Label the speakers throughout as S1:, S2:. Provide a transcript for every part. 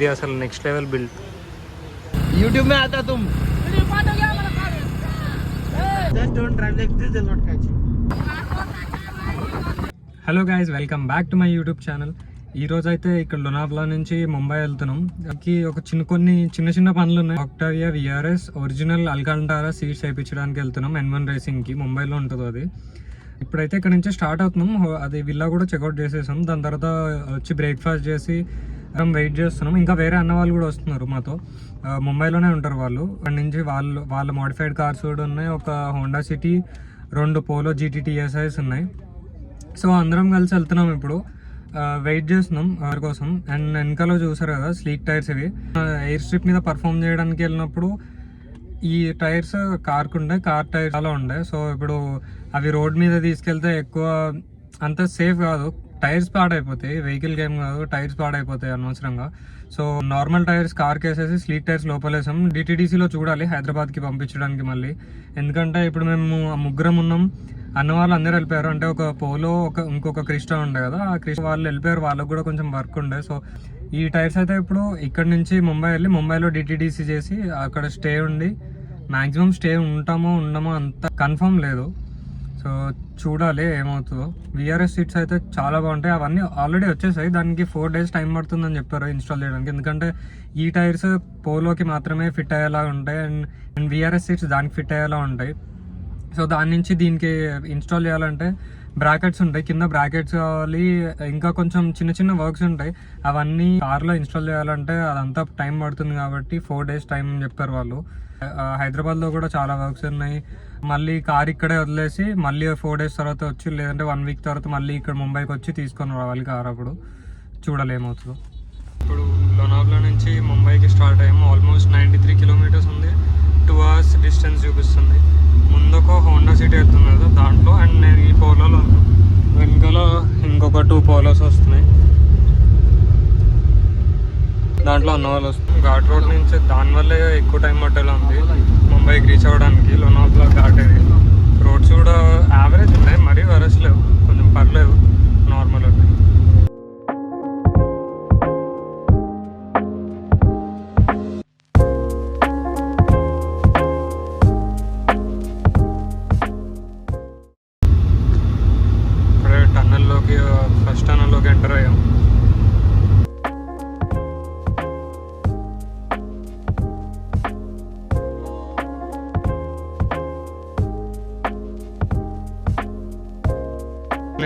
S1: ఇది అసలు next level build.
S2: YouTube में आता तुम just don't drive like this, they'll not catch you.
S1: Hello guys, welcome back to my YouTube channel. ఈ రోజు అయితే ఇక్కడ లోనావాలా నుంచి ముంబై వెళ్తున్నాం. ఒక కొన్ని చిన్న పనులు ఉన్నాయి. Octavia VRS original Alcantara seats వేయించడానికి వెళ్తున్నాం. N1 రేసింగ్ కి ముంబైలో ఉంటుంది అది. ఇప్పుడైతే ఇక్కడ నుంచి స్టార్ట్ అవుతున్నాం. అది విల్లా కూడా చెక్అవుట్ చేసేసాం. దాని తర్వాత వచ్చి బ్రేక్ఫాస్ట్ చేసి వెయిట్ చేస్తున్నాం. ఇంకా వేరే అన్న వాళ్ళు కూడా వస్తున్నారు మాతో. ముంబైలోనే ఉంటారు వాళ్ళు. అక్కడి నుంచి వాళ్ళ మోడిఫైడ్ కార్స్ కూడా ఉన్నాయి. ఒక హోండా సిటీ, 2 పోలో GT-TSIs ఉన్నాయి. సో అందరం కలిసి వెళ్తున్నాం. ఇప్పుడు వెయిట్ చేస్తున్నాం వారి కోసం. అండ్ వెనకాల చూసారు కదా స్లీక్ టైర్స్. ఇవి ఎయిర్ స్ట్రిప్ మీద పర్ఫామ్ చేయడానికి వెళ్ళినప్పుడు ఈ టైర్స్ కార్ టైర్స్ అలా ఉండే. సో ఇప్పుడు అవి రోడ్ మీద తీసుకెళ్తే ఎక్కువ అంత సేఫ్ కాదు. టైర్స్ పాడైపోతాయి. వెహికల్ గేమ్ కాదు, టైర్స్ పాడైపోతాయి అనవసరంగా. సో నార్మల్ టైర్స్ కార్కి వేసేసి స్లీక్ టైర్స్ లోపలేసాం. DTDCలో చూడాలి హైదరాబాద్కి పంపించడానికి మళ్ళీ. ఎందుకంటే ఇప్పుడు మేము ముగ్గురం ఉన్నాం. అన్న వాళ్ళు అందరూ వెళ్ళిపోయారు. అంటే ఒక పోలో, ఇంకొక క్రిస్టా ఉండే కదా, ఆ క్రిస్టా వాళ్ళు వెళ్ళిపోయారు. వాళ్ళకు కూడా కొంచెం వర్క్ ఉండే. సో ఈ టైర్స్ అయితే ఇప్పుడు ఇక్కడ నుంచి ముంబై వెళ్ళి ముంబైలో DTDC చేసి అక్కడ స్టే ఉండి, మ్యాక్సిమం స్టే ఉండమో అంత కన్ఫర్మ్ లేదు. సో చూడాలి ఏమవుతుందో. విఆర్ఎస్ సీట్స్ అయితే చాలా బాగుంటాయి. అవన్నీ ఆల్రెడీ వచ్చేసాయి. దానికి 4 days టైం పడుతుందని చెప్పారు ఇన్స్టాల్ చేయడానికి. ఎందుకంటే ఈ టైర్స్ పోలోకి మాత్రమే ఫిట్ అయ్యేలా ఉంటాయి. అండ్ విఆర్ఎస్ సీట్స్ దానికి ఫిట్ అయ్యేలా ఉంటాయి. సో దాని నుంచి దీనికి ఇన్స్టాల్ చేయాలంటే బ్రాకెట్స్ ఉంటాయి, కింద బ్రాకెట్స్ కావాలి. ఇంకా కొంచెం చిన్న వర్క్స్ ఉంటాయి. అవన్నీ కార్లో ఇన్స్టాల్ చేయాలంటే అదంతా టైం పడుతుంది. కాబట్టి 4 days టైం చెప్పారు వాళ్ళు. హైదరాబాద్లో కూడా చాలా వర్క్స్ ఉన్నాయి. మళ్ళీ కార్ ఇక్కడే వదిలేసి మళ్ళీ 4 days తర్వాత వచ్చి, లేదంటే 1 week తర్వాత మళ్ళీ ఇక్కడ ముంబైకి వచ్చి తీసుకొని రావాలి కార్. అప్పుడు చూడాలి ఏమవుతుందో. ఇప్పుడు లోనావాలా నుంచి ముంబైకి స్టార్ట్ అయ్యాము. ఆల్మోస్ట్ 93 kilometers ఉంది. 2 hours డిస్టెన్స్ చూపిస్తుంది. ముందుకు హోండా సిటీ వెళ్తుంది కదా దాంట్లో. అండ్ నేను ఈ పోలోలో వెనకాల ఇంకొక 2 పోలోస్ వస్తున్నాయి. దాంట్లో అన్న వాళ్ళు వస్తుంది. ఘాట్ రోడ్ నుంచి దానివల్లే ఎక్కువ టైం పట్టేలా ఉంది ముంబైకి రీచ్ అవ్వడానికి. లోనావాలా ఘాట్ ఏరియా రోడ్స్ కూడా యావరేజ్ ఉన్నాయి, మరీ వరస్ట్ లేవు, కొంచెం పర్లేదు, నార్మల్ ఉంది. ఇప్పుడే ఫస్ట్ టన్నల్లోకి ఎంటర్ అయ్యాం.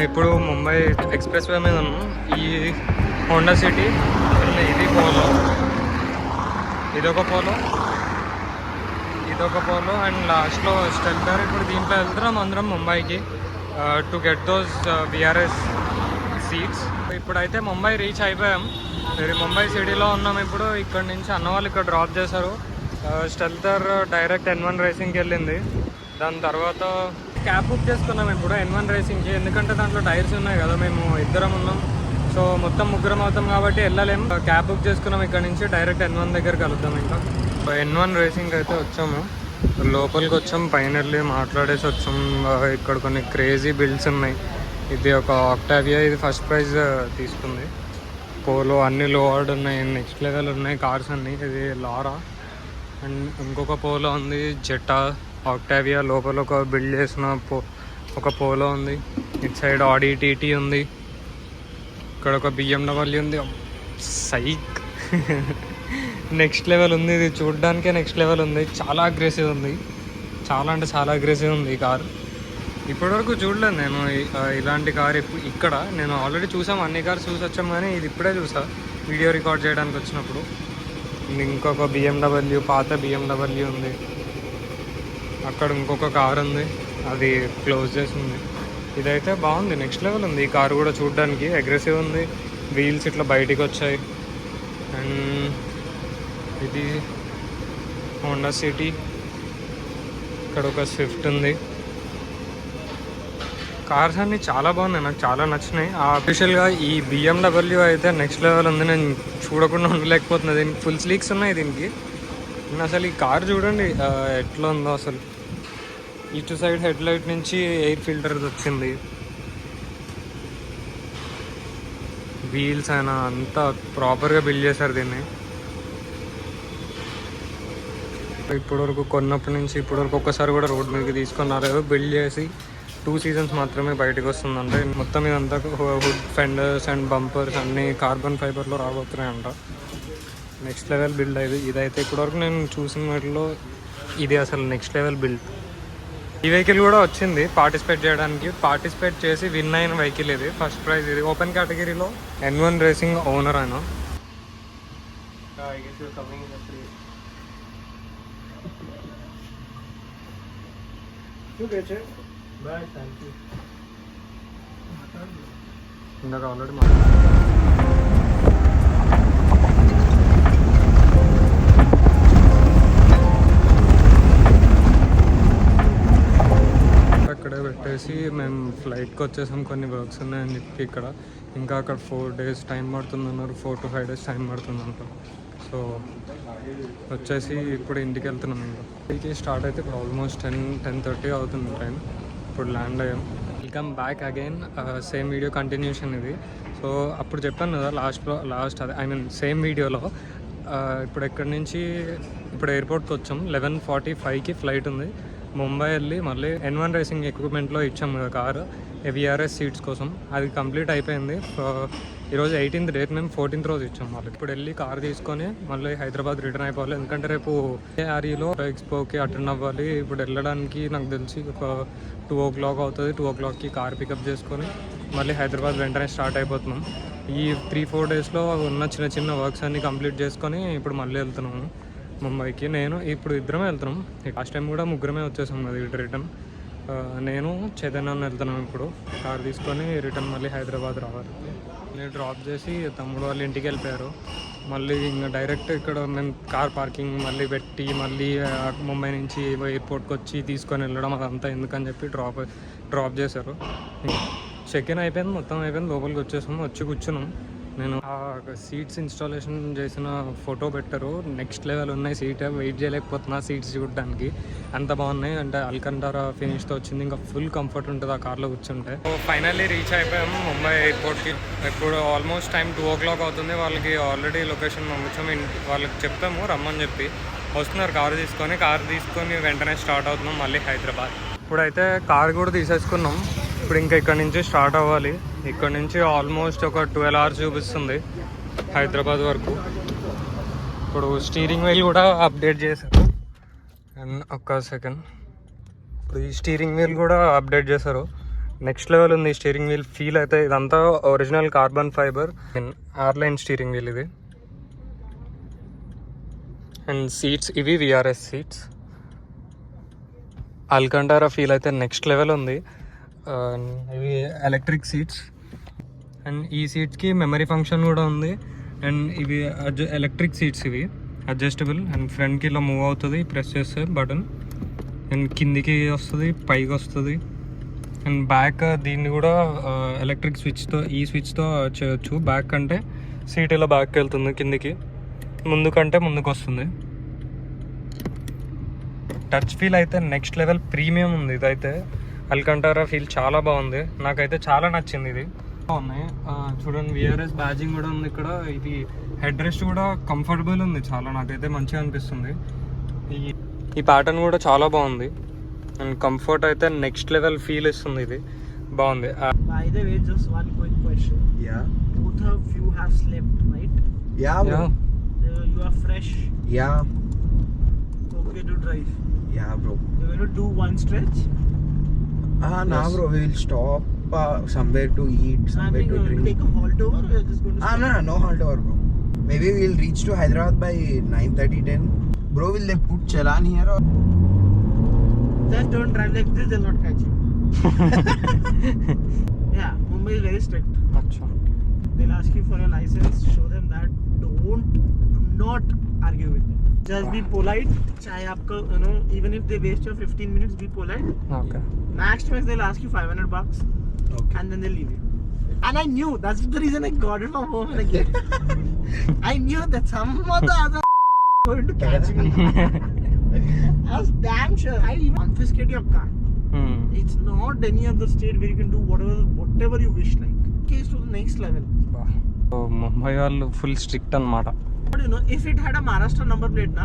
S1: ఇప్పుడు ముంబై ఎక్స్ప్రెస్ వే మీద ఉన్నాం. ఈ హోండా సిటీ, ఇది పోలో, ఇదొక పోలో అండ్ లాస్ట్లో స్టెల్టర్. ఇప్పుడు దీంట్లో వెళ్తున్నాం అందరం ముంబైకి to get those VRS seats. ఇప్పుడైతే ముంబై రీచ్ అయిపోయాం. మరి ముంబై సిటీలో ఉన్నాం ఇప్పుడు. ఇక్కడ నుంచి అన్న వాళ్ళు ఇక్కడ డ్రాప్ చేశారు. స్టెల్టర్ డైరెక్ట్ N1 రేసింగ్కి వెళ్ళింది. దాని తర్వాత క్యాబ్ బుక్ చేసుకున్నాం ఇప్పుడు N1 రేసింగ్కి. ఎందుకంటే దాంట్లో టైర్స్ ఉన్నాయి కదా, మేము ఇద్దరం ఉన్నాం. సో మొత్తం ముగ్గురం అవుతాం కాబట్టి వెళ్ళలేము. క్యాబ్ బుక్ చేసుకున్నాం. ఇక్కడ నుంచి డైరెక్ట్ N1 దగ్గర కలుద్దాం. ఇంకా N1 రేసింగ్ అయితే వచ్చాము. లోపలికి వచ్చాం, ఫైనల్లీ మాట్లాడేసి వచ్చాం. ఇక్కడ కొన్ని క్రేజీ బిల్డ్స్ ఉన్నాయి. ఇది ఒక ఆక్టావియా, ఇది ఫస్ట్ ప్రైజ్ తీసుకుంది. పోలో అన్ని లో ఆర్డ్ ఉన్నాయి, నెక్స్ట్ లెవెల్ ఉన్నాయి కార్స్ అన్నీ. ఇది లారా అండ్ ఇంకొక పోలో ఉంది, జెటా. ఆక్టావియా లోపల ఒక బిల్డ్ చేసిన ఒక పోలో ఉంది. ఇటు సైడ్ ఆడి TT ఉంది. ఇక్కడ ఒక BMW ఉంది. సైక్ నెక్స్ట్ లెవెల్ ఉంది. ఇది చూడడానికే నెక్స్ట్ లెవెల్ ఉంది. చాలా అగ్రెసివ్ ఉంది, చాలా అంటే చాలా అగ్రెసివ్ ఉంది ఈ కార్. ఇప్పటివరకు చూడలేదు నేను ఇలాంటి కార్. ఇక్కడ నేను ఆల్రెడీ చూసాం, అన్ని కార్స్ చూసి వచ్చాం, కానీ ఇది ఇప్పుడే చూసా వీడియో రికార్డ్ చేయడానికి వచ్చినప్పుడు. ఇంకొక BMW, పాత BMW ఉంది. అక్కడ ఇంకొక కార్ ఉంది, అది క్లోజ్ చేసి ఉంది. ఇదైతే బాగుంది, నెక్స్ట్ లెవెల్ ఉంది. ఈ కార్ కూడా చూడడానికి అగ్రెసివ్ ఉంది. వీల్స్ ఇట్లా బయటికి వచ్చాయి. అండ్ ఇది హోండా సిటీ. ఇక్కడ ఒక స్విఫ్ట్ ఉంది. కార్స్ అన్నీ చాలా బాగున్నాయి, నాకు చాలా నచ్చినాయి. అఫీషియల్గా ఈ BMW అయితే నెక్స్ట్ లెవెల్ ఉంది. నేను చూడకుండా ఉండలేకపోతున్నా. దీనికి ఫుల్ స్లీక్స్ ఉన్నాయి దీనికి. అసలు ఈ కార్ చూడండి ఎట్లా ఉందో అసలు. ఇటు సైడ్ హెడ్ లైట్ నుంచి ఎయిర్ ఫిల్టర్ వచ్చింది. వీల్స్ అయినా అంతా ప్రాపర్గా బిల్డ్ చేశారు దీన్ని. ఇప్పటి వరకు కొన్నప్పటి నుంచి ఇప్పటి వరకు ఒక్కసారి కూడా రోడ్ మీదకి తీసుకొని రాలేదు. బిల్డ్ చేసి 2 seasons మాత్రమే బయటకు వస్తుందంటే మొత్తం ఇదంతా హుడ్ ఫెండర్స్ అండ్ బంపర్స్ అన్నీ కార్బన్ ఫైబర్లో రాబోతున్నాయంట. నెక్స్ట్ లెవెల్ బిల్డ్ అయ్యింది ఇదైతే. ఇప్పటివరకు నేను చూసిన వాటిలో ఇది అసలు నెక్స్ట్ లెవెల్ బిల్డ్. ఈ వెహికల్ కూడా వచ్చింది పార్టిసిపేట్ చేయడానికి. పార్టిసిపేట్ చేసి విన్ అయిన వెహికల్ ఇది. ఫస్ట్ ప్రైజ్ ఇది ఓపెన్ కేటగిరీలో. N1 రేసింగ్ ఓనర్ ఆయన. ఇందాక ఆల్రెడీ అక్కడే పెట్టేసి మేము ఫ్లైట్కి వచ్చేసాం. కొన్ని వర్క్స్ ఉన్నాయని చెప్పి ఇక్కడ ఇంకా అక్కడ 4 days టైం పడుతుంది అన్నారు. 4 to 5 days టైం పడుతుంది అంటారు. సో వచ్చేసి ఇప్పుడు ఇంటికి వెళ్తున్నాం. ఇంటికి స్టార్ట్ అయితే ఇప్పుడు ఆల్మోస్ట్ 10-10:30 అవుతుంది టైం. ఇప్పుడు ల్యాండ్ అయ్యాం. Welcome back again. Same video continuation ఇది. సో అప్పుడు చెప్పాను కదా లాస్ట్ అదే ఐ మీన్ సేమ్ వీడియోలో ఇప్పుడు ఎక్కడి నుంచి ఇప్పుడు ఎయిర్పోర్ట్కి వచ్చాం. 11:45కి ఫ్లైట్ ఉంది. ముంబై వెళ్ళి మళ్ళీ N1 రేసింగ్ ఎక్విప్మెంట్లో ఇచ్చాం కదా కారు VRS సీట్స్ కోసం. అది కంప్లీట్ అయిపోయింది. ఈరోజు 18th డేట్, మేము 14th రోజు ఇచ్చాం వాళ్ళు. ఇప్పుడు వెళ్ళి కార్ తీసుకొని మళ్ళీ హైదరాబాద్ రిటర్న్ అయిపోవాలి. ఎందుకంటే రేపు AREలో ఎక్స్పోకి అటెండ్ అవ్వాలి. ఇప్పుడు వెళ్ళడానికి నాకు తెలిసి ఒక 2 o'clock అవుతుంది. 2 o'clockకి కార్ పికప్ చేసుకొని మళ్ళీ హైదరాబాద్ వెంటనే స్టార్ట్ అయిపోతున్నాం. ఈ 3-4 డేస్లో ఉన్న చిన్న చిన్న వర్క్స్ అన్నీ కంప్లీట్ చేసుకొని ఇప్పుడు మళ్ళీ వెళ్తున్నాము ముంబైకి. నేను ఇప్పుడు ఇద్దరమే వెళ్తున్నాం. లాస్ట్ టైం కూడా ముగ్గురమే వచ్చేసాం కదా ఇటు రిటర్న్. నేను చైతన్య వెళ్తున్నాం. ఇప్పుడు కార్ తీసుకొని రిటర్న్ మళ్ళీ హైదరాబాద్ రావాలి. నేను డ్రాప్ చేసి తమ్ముడు వాళ్ళు ఇంటికి వెళ్ళిపోయారు. మళ్ళీ ఇంకా డైరెక్ట్ ఇక్కడ మేము కార్ పార్కింగ్ మళ్ళీ పెట్టి మళ్ళీ ముంబై నుంచి ఎయిర్పోర్ట్కి వచ్చి తీసుకొని వెళ్ళడం అదంతా ఎందుకని చెప్పి డ్రాప్ చేశారు. చెక్ ఇన్ అయిపోయింది, మొత్తం అయిపోయింది. లోపలికి వచ్చేసాము. వచ్చి కూర్చున్నాం. నేను ఆ సీట్స్ ఇన్స్టాలేషన్ చేసిన ఫోటో పెట్టారు. నెక్స్ట్ లెవెల్ ఉన్నాయి సీట్. వెయిట్ చేయలేకపోతున్నా సీట్స్ చూడడానికి, అంత బాగున్నాయి. అంటే అల్కంటారా ఫినిష్తో వచ్చింది. ఇంకా ఫుల్ కంఫర్ట్ ఉంటుంది ఆ కార్లో కూర్చుంటే. ఫైనల్లీ రీచ్ అయిపోయాము ముంబై ఎయిర్పోర్ట్కి. ఇప్పుడు ఆల్మోస్ట్ టైం 2 o'clock అవుతుంది. వాళ్ళకి ఆల్రెడీ లొకేషన్ పంపించాము. వాళ్ళకి చెప్పాము రమ్మని చెప్పి. వస్తున్నారు కారు తీసుకొని వెంటనే స్టార్ట్ అవుతున్నాం మళ్ళీ హైదరాబాద్. ఇప్పుడైతే కార్ కూడా తీసేసుకున్నాం. ఇప్పుడు ఇంకా ఇక్కడ నుంచి స్టార్ట్ అవ్వాలి. ఇక్కడ నుంచి ఆల్మోస్ట్ ఒక 12 hours చూపిస్తుంది హైదరాబాద్ వరకు. ఇప్పుడు స్టీరింగ్ వీల్ కూడా అప్డేట్ చేశారు. అండ్ ఒక్క సెకండ్, ఇప్పుడు ఈ స్టీరింగ్ వీల్ కూడా అప్డేట్ చేశారు. నెక్స్ట్ లెవెల్ ఉంది స్టీరింగ్ వీల్ ఫీల్ అయితే. ఇదంతా original carbon fibre airline steering wheel ఇది. అండ్ సీట్స్ ఇవి VRS సీట్స్. అల్కంటారా ఫీల్ అయితే నెక్స్ట్ లెవెల్ ఉంది. ఇవి ఎలక్ట్రిక్ సీట్స్. అండ్ ఈ సీట్స్కి మెమరీ ఫంక్షన్ కూడా ఉంది. అండ్ ఇవి ఎలక్ట్రిక్ సీట్స్, ఇవి అడ్జస్టబుల్. అండ్ ఫ్రంట్కి ఇలా మూవ్ అవుతుంది ప్రెస్ చేస్తే బటన్. అండ్ కిందికి వస్తుంది, పైకి వస్తుంది. అండ్ బ్యాక్ దీన్ని కూడా ఎలక్ట్రిక్ స్విచ్తో ఈ స్విచ్తో చేయొచ్చు. బ్యాక్ అంటే సీట్ ఇలా బ్యాక్కి వెళ్తుంది, కిందికి. ముందుకంటే ముందుకు వస్తుంది. టచ్ ఫీల్ అయితే నెక్స్ట్ లెవెల్ ప్రీమియం ఉంది. ఇదైతే అల్కంటారా ఫీల్ చాలా బాగుంది. నాకైతే చాలా నచ్చింది. ఇది బాగున్నాయి. చూడండి VRS బ్యాజింగ్ కూడా ఉంది ఇక్కడ. ఇది హెడ్ రెస్ట్ కూడా కంఫర్టబుల్ ఉంది చాలా. నాకైతే మంచిగా అనిపిస్తుంది. ఈ ప్యాటర్న్ కూడా చాలా బాగుంది. అండ్ కంఫర్ట్ అయితే నెక్స్ట్ లెవెల్ ఫీల్ ఇస్తుంది. ఇది బాగుంది.
S2: By the way, just one quick question.
S3: Yeah.
S2: Both of you have slept, right?
S3: Yeah, bro.
S2: You are fresh.
S3: Yeah.
S2: Okay to drive.
S3: Yeah, bro.
S2: You're going to do one stretch?
S3: Nah, bro. We will stop somewhere to eat, somewhere to drink.
S2: Take a halt over, or you're just going to
S3: No halt over, bro. Maybe we'll reach to Hyderabad by 9:30, 10. Bro, will they put challan here or?
S2: Just don't drive like this, they'll not catch you. Yeah, Mumbai is very strict.
S1: Achha.
S2: They'll ask you for your license, show them that. Do not argue with them. Just be polite. Chahe aapka, even if they waste your 15 minutes, be polite.
S1: Okay.
S2: Max they'll ask you $500.
S3: Okay.
S2: And then they'll leave you. And I knew, that's the reason I got it from home and again. I knew that some of the other going to catch me. I was damn sure. I even confiscate your car. It's not any other state where you can do whatever you wish like. Case to the next level.
S1: Mumbai వాళ్ళు full strict అన్నమాట.
S2: But you know, if it had a Maharashtra number plate, na,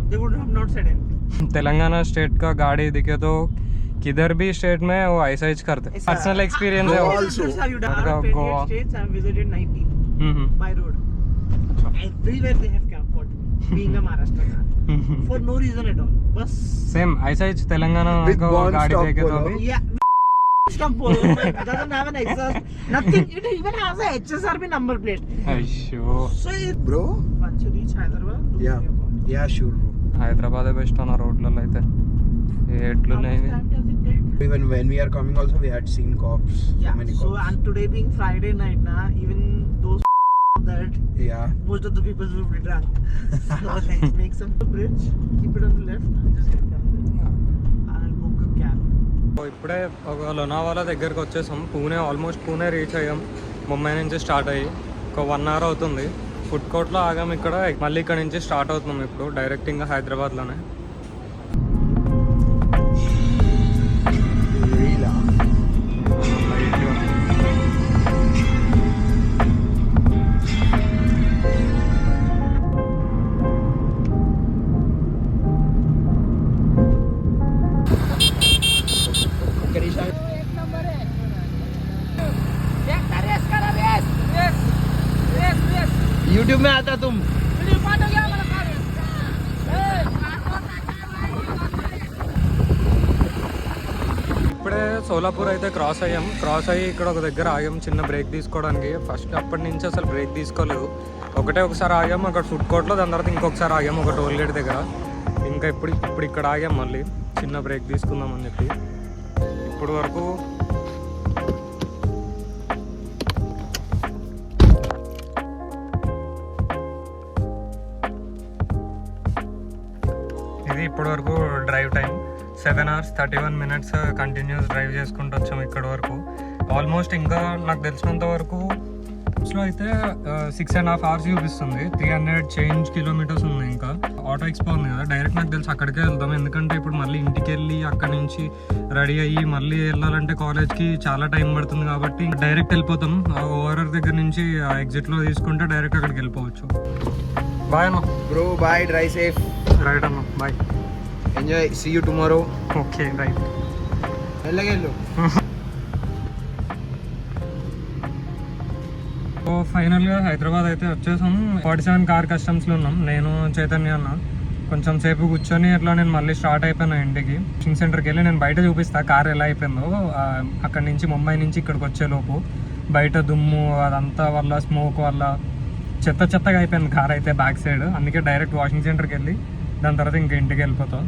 S2: they would have not said anything.
S1: Telangana state का गाड़ी दिखे तो किधर भी state में वो ऐसा ही करते. पर्सनल एक्सपीरियंस है
S3: Goa
S1: वो.
S3: also.
S2: Have you done?
S1: Goa.
S2: Out of 28 states, I have visited 19 by road. Everywhere they have caught me, being a Maharashtra car. For no reason at all. Bus.
S1: Same ऐसा ही Telangana
S3: With
S1: का
S3: one
S1: गाड़ी
S3: stop
S1: देखे तो
S3: polo.
S1: भी
S2: Yeah. Stop Polo. It doesn't have an exhaust. Nothing. It even has a HSRB number plate.
S1: అయ్యో.
S2: So it,
S3: Bro?
S2: once you reach Hyderabad, do
S3: Yeah.
S2: me a call.
S3: Yeah, sure, bro.
S1: Hyderabad best అన్న రోడ్లలో అయితే
S2: How much
S1: ఎట్లున్నాయి
S2: time does it take?
S3: Even when we are coming also, we had seen cops.
S2: Yeah.
S3: So many
S2: So
S3: cops.
S2: and today being Friday night, na, even those that
S3: Yeah.
S2: most of the people will be drunk. So let's make some bridge, keep it on the left, and just get down there. I'll book a cab.
S1: ఇప్పుడే ఒక లోనావాలా దగ్గరికి వచ్చేసాం. Pune almost Pune reach అయ్యాం. ముంబై నుంచి start అయ్యి ఒక 1 hour అవుతుంది. Food కోర్ట్లో ఆగాం ఇక్కడ. మళ్ళీ ఇక్కడ నుంచి స్టార్ట్ అవుతున్నాం ఇప్పుడు డైరెక్ట్ ఇంకా హైదరాబాద్లోనే.
S3: Really? YouTube में आता तुम.
S1: ఇప్పుడే సోలాపూర్ అయితే క్రాస్ అయ్యాం. క్రాస్ అయ్యి ఇక్కడ ఒక దగ్గర ఆగాం చిన్న బ్రేక్ తీసుకోవడానికి. ఫస్ట్ అప్పటి నుంచి అసలు బ్రేక్ తీసుకోలేదు. ఒకసారి ఆగాం అక్కడ ఫుడ్ కోర్ట్లో. దాని తర్వాత ఇంకొకసారి ఆగాం ఒక టోల్ గేట్ దగ్గర. ఇంకా ఇప్పుడు ఇక్కడ ఆగాం మళ్ళీ చిన్న బ్రేక్ తీసుకుందామని చెప్పి. ఇప్పుడు వరకు ఇది ఇప్పటి వరకు drive time 7 hours 31 minutes continuous drive చేసుకుంటూ వచ్చాం ఇక్కడ వరకు. ఆల్మోస్ట్ ఇంకా నాకు తెలిసినంత వరకు లో అయితే 6.5 hours చూపిస్తుంది. 300 చేంజ్ కిలోమీటర్స్ ఉంది. ఇంకా ఆటో ఎక్స్పో ఉంది కదా, డైరెక్ట్ నాకు తెలిసి అక్కడికే వెళ్తాం. ఎందుకంటే ఇప్పుడు మళ్ళీ ఇంటికి వెళ్ళి అక్కడ నుంచి రెడీ అయ్యి మళ్ళీ వెళ్ళాలంటే కాలేజ్కి చాలా టైం పడుతుంది. కాబట్టి డైరెక్ట్ వెళ్ళిపోతాం. ఓవర్ దగ్గర నుంచి ఎగ్జిట్లో తీసుకుంటే డైరెక్ట్ అక్కడికి వెళ్ళిపోవచ్చు. బాయ్ అన్న.
S3: Bro, bye. Drive safe.
S1: Right అన్న, bye.
S3: Enjoy. See you tomorrow.
S1: Okay right.
S3: Hello.
S1: So ఫైనల్గా హైదరాబాద్ అయితే వచ్చేసాం. 47 కార్ కస్టమ్స్లో ఉన్నాం. నేను చైతన్య అన్న కొంచెం సేపు కూర్చొని అట్లా నేను మళ్ళీ స్టార్ట్ అయిపోయాను ఇంటికి. వాషింగ్ సెంటర్కి వెళ్ళి నేను బయట చూపిస్తా కార్ ఎలా అయిపోయిందో. అక్కడి నుంచి ముంబై నుంచి ఇక్కడికి వచ్చేలోపు బయట దుమ్ము అదంతా వల్ల స్మోక్ వల్ల చెత్తగా అయిపోయింది కార్ అయితే బ్యాక్ సైడ్. అందుకే డైరెక్ట్ వాషింగ్ సెంటర్కి వెళ్ళి దాని తర్వాత ఇంకా ఇంటికి వెళ్ళిపోతాం.